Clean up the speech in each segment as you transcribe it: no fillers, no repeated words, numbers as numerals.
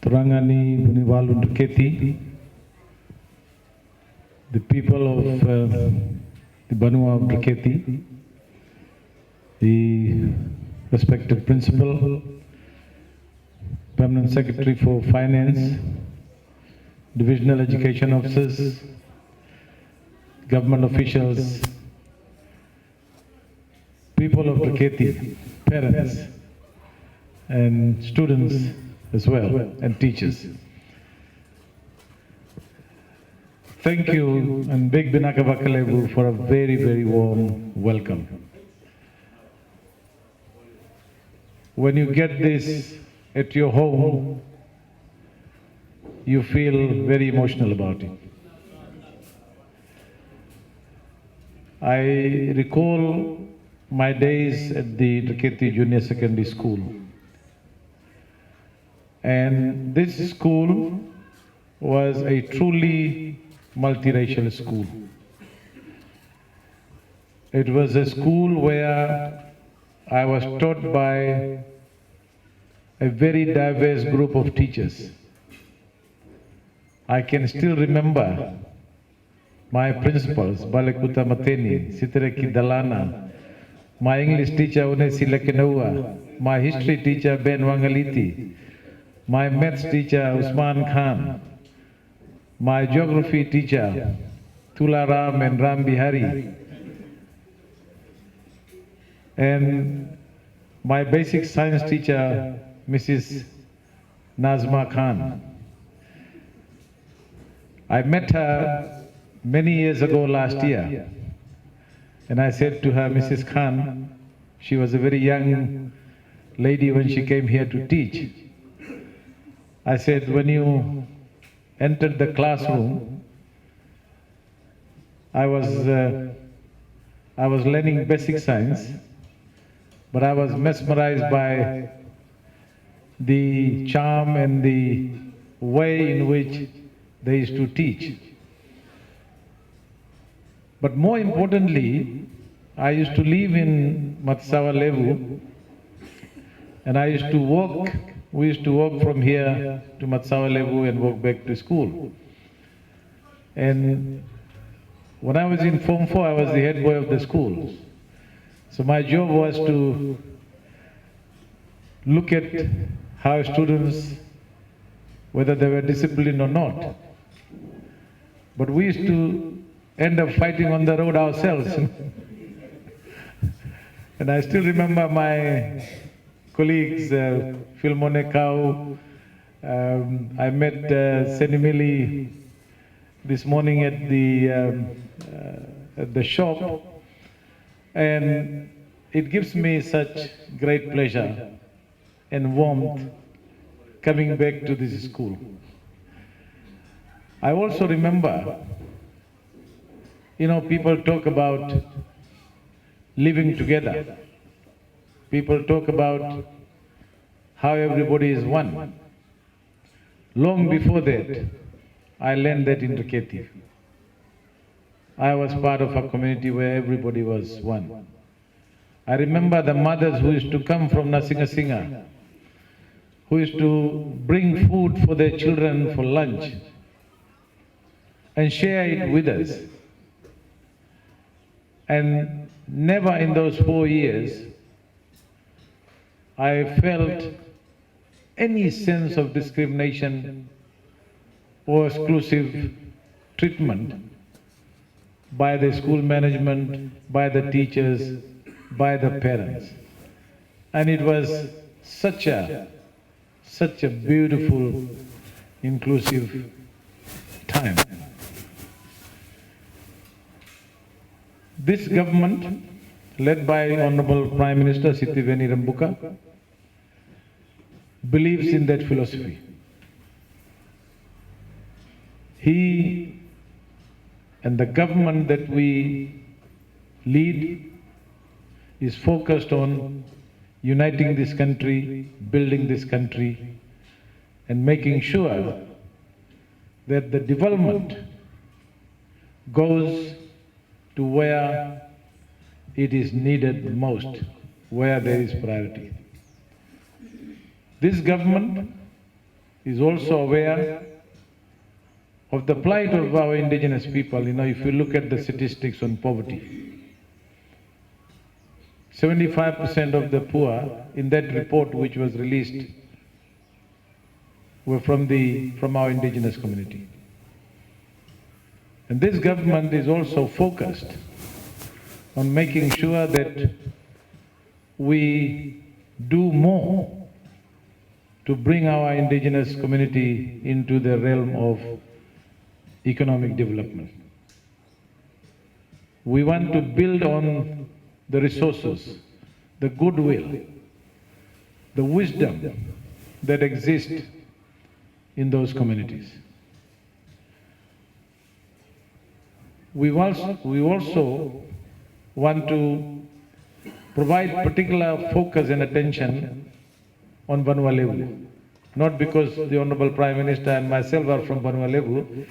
Turangani, Buniwalu, Dreketi, the people of the Banua of Dreketi, the respected principal, permanent secretary for finance, divisional education officers, government officials, people of Dreketi, parents, and students as well, and teachers. Thank you, and Big Binakavakalevu, for a very, very warm welcome. When you get this at your home, you feel very emotional about it. I recall my days at the Dreketi Junior Secondary School. And this school was a truly multiracial school. It was a school where I was taught by a very diverse group of teachers. I can still remember my principals, Balekuta Mateni, Sitareki Dalana, my English teacher, Unesi Lekenoua, my history teacher, Ben Wangaliti, my maths teacher, Usman Khan, my geography teacher, Tula Ram and Ram Bihari, and my basic science teacher, Mrs. Nazma Khan. I met her many years ago last year, and I said to her, Mrs. Khan, she was a very young lady when she came here to teach. I said, when you entered the classroom, I was learning basic science, but I was mesmerized by the charm and the way in which they used to teach. But more importantly, I used to live in Matsawa Levu, and I used to walk. We used to walk from here to Matsawa Levu and walk back to school. And when I was in Form 4, I was the head boy of the school. So my job was to look at how students, whether they were disciplined or not. But we used to end up fighting on the road ourselves. And I still remember my colleagues, Philmone Kau. I met Senimili this morning at the shop, and it gives me such great pleasure and warmth coming back to this school. I also remember, people talk about living together. People talk about how everybody is one. Long before that, I learned that in Dreketi. I was part of a community where everybody was one. I remember the mothers who used to come from Nasingasinga, who used to bring food for their children for lunch and share it with us. And never in those 4 years I felt any sense of discrimination or exclusive treatment by the school management, by the teachers, by the parents. And it was such a beautiful, inclusive time. This government, led by Honorable Prime Minister Sitiveni Rambuka, believes in that philosophy. He and the government that we lead is focused on uniting this country, building this country, and making sure that the development goes to where it is needed most, where there is priority. This government is also aware of the plight of our indigenous people. If you look at the statistics on poverty, 75% of the poor in that report which was released were from our indigenous community. And this government is also focused on making sure that we do more to bring our indigenous community into the realm of economic development. We want to build on the resources, the goodwill, the wisdom that exists in those communities. We also want to provide particular focus and attention on Banua Levu, not because the Honorable Prime Minister and myself are from Banua Levu,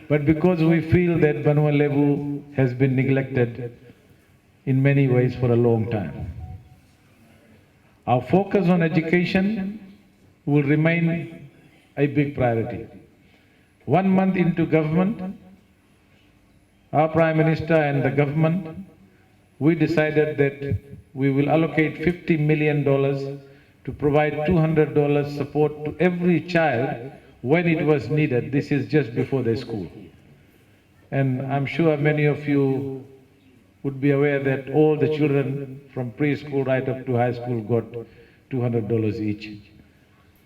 but because we feel that Banua Levu has been neglected in many ways for a long time. Our focus on education will remain a big priority. 1 month into government, our Prime Minister and the government, we decided that we will allocate $50 million to provide $200 support to every child when it was needed. This is just before the school. And I'm sure many of you would be aware that all the children from preschool right up to high school got $200 each,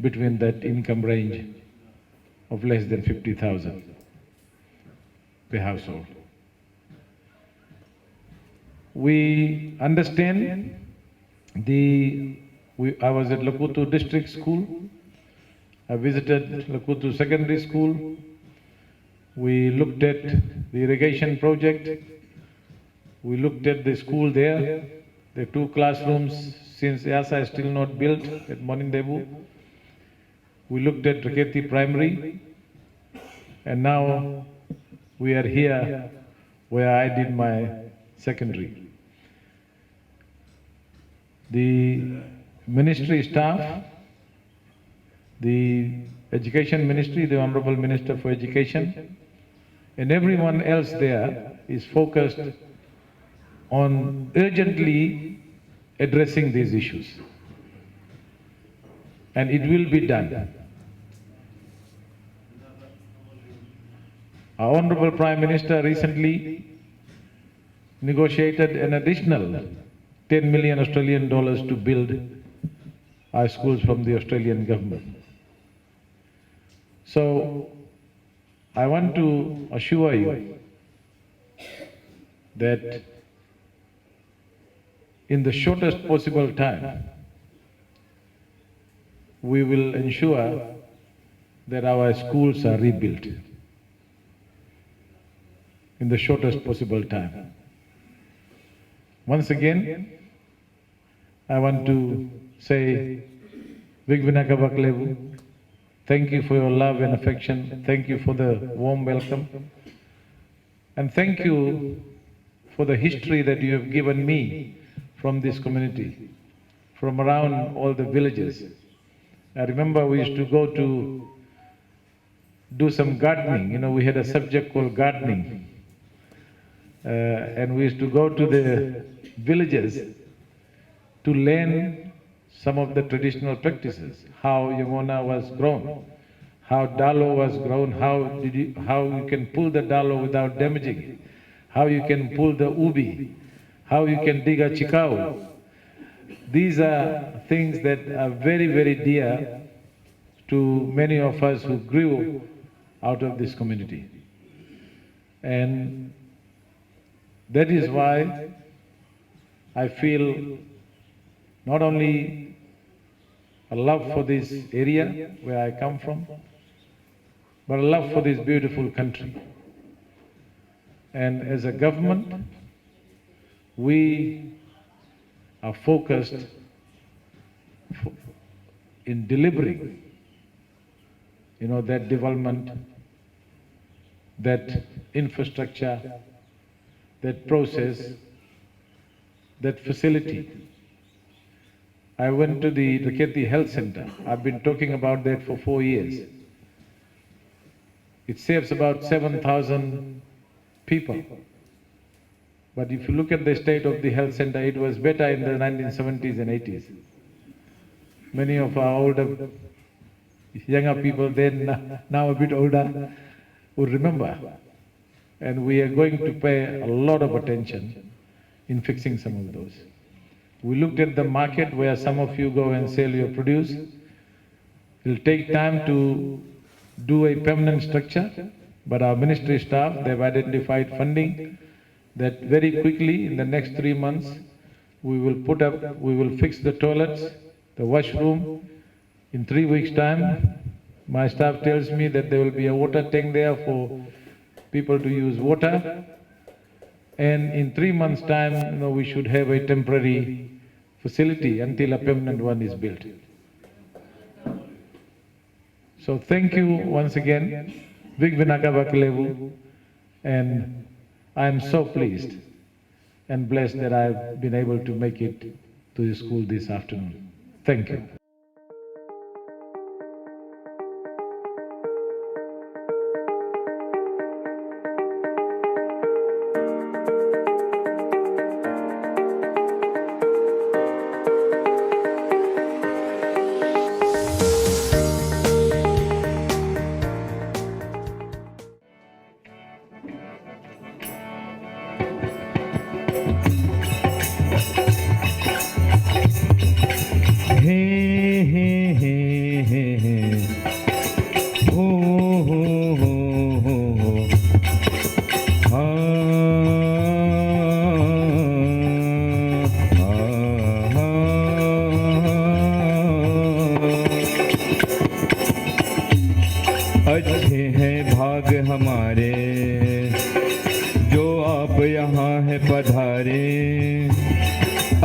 between that income range of less than 50,000 per household. We understand I was at Lakutu District School. I visited Lakutu Secondary School. We looked at the irrigation project. We looked at the school there. The 2 classrooms, since IASA is still not built at Monindebu. We looked at Dreketi Primary. And now we are here where I did my secondary. The ministry staff, the Education Ministry, the Honorable Minister for Education, and everyone else there is focused on urgently addressing these issues. And it will be done. Our Honorable Prime Minister recently negotiated an additional 10 million Australian dollars to build our schools from the Australian government. So I want to assure you that in the shortest possible time, we will ensure that our schools are rebuilt in the shortest possible time. Once again, I want to say, Vigvinaka Baklevu, thank you for your love and affection. Thank you for the warm welcome. And thank you for the history that you have given me from this community, from around all the villages. I remember we used to go to do some gardening. We had a subject called gardening. And we used to go to the villages to learn some of the traditional practices, how Yamuna was grown, how Dalo was grown, how you can pull the Dalo without damaging it, how you can pull the ubi, how you can dig a chikau. These are things that are very, very dear to many of us who grew out of this community. And that is why I feel not only a love for this area where I come from, but a love for this beautiful country. And as a government, we are focused in delivering, that development, that infrastructure, that process, that facility. I went to the Dreketi Health Center. I've been talking about that for 4 years. It saves about 7,000 people. But if you look at the state of the health center, it was better in the 1970s and 80s. Many of our older, younger people then, now a bit older, would remember. And we are going to pay a lot of attention in fixing some of those. We looked at the market where some of you go and sell your produce. It will take time to do a permanent structure, but our ministry staff, they've identified funding that very quickly in the next 3 months, we will fix the toilets, the washroom. In 3 weeks' time, my staff tells me that there will be a water tank there for people to use water. And in 3 months' time, we should have a temporary facility until a permanent one is built. So thank you once again, Big Vinaka, and I am so pleased and blessed that I have been able to make it to the school this afternoon. Thank you. अच्छे हैं भाग हमारे जो आप यहाँ है पधारे।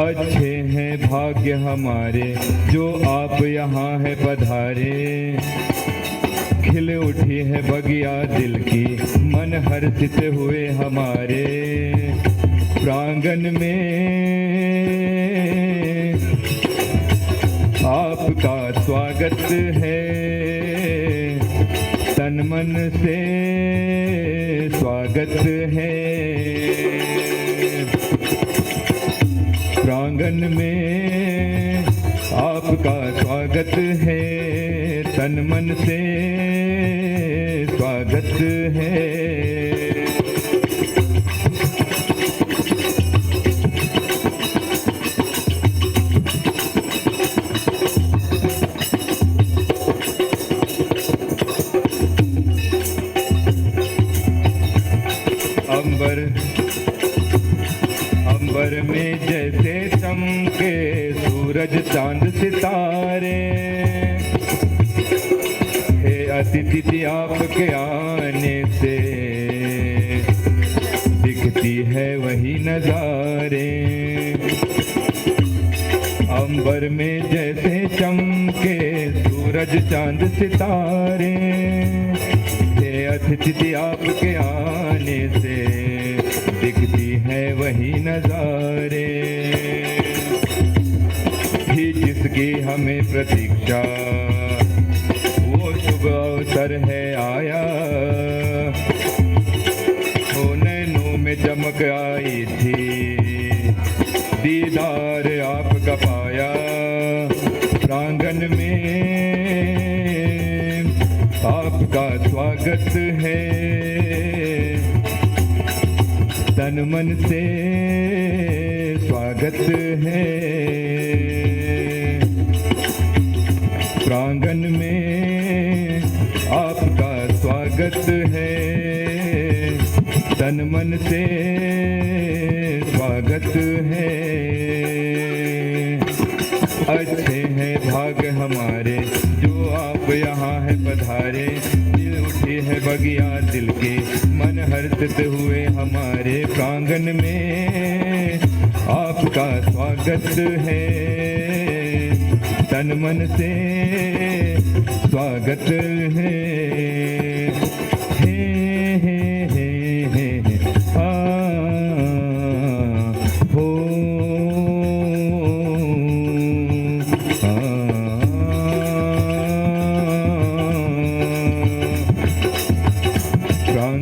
अच्छे हैं भाग्य हमारे जो आप यहाँ है पधारे। खिल उठी है बगिया दिल की मन हर्षित हुए हमारे। प्रांगण में आपका स्वागत है, तन मन से स्वागत है। प्रांगण में आपका स्वागत है, तन मन से स्वागत है। अंबर में जैसे चमके सूरज चांद सितारे। हे अतिथि आपके आने से दिखती है वही नजारे। अंबर में जैसे चमके सूरज चांद सितारे। हे अतिथि आपके आने से दिखती है वही नजारे। ही जिसकी हमें प्रतीक्षा वो शुभ अवसर है आया। वो नैनों में चमक आई थी, दीदार आपका पाया। प्रांगण में आपका स्वागत है, तन मन से स्वागत है। प्रांगण में आपका स्वागत है, तन मन से स्वागत है। अच्छे हैं भाग हमारे जो आप यहाँ है पधारे। दिल उठी है बगिया दिल के मन हर्षित हुए हमारे। प्रांगण में आपका स्वागत है, तन मन से स्वागत है।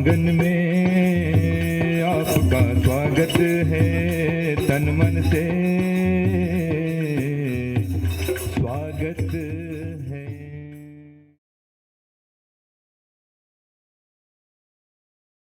प्रांगण में आपका स्वागत है, तन मन से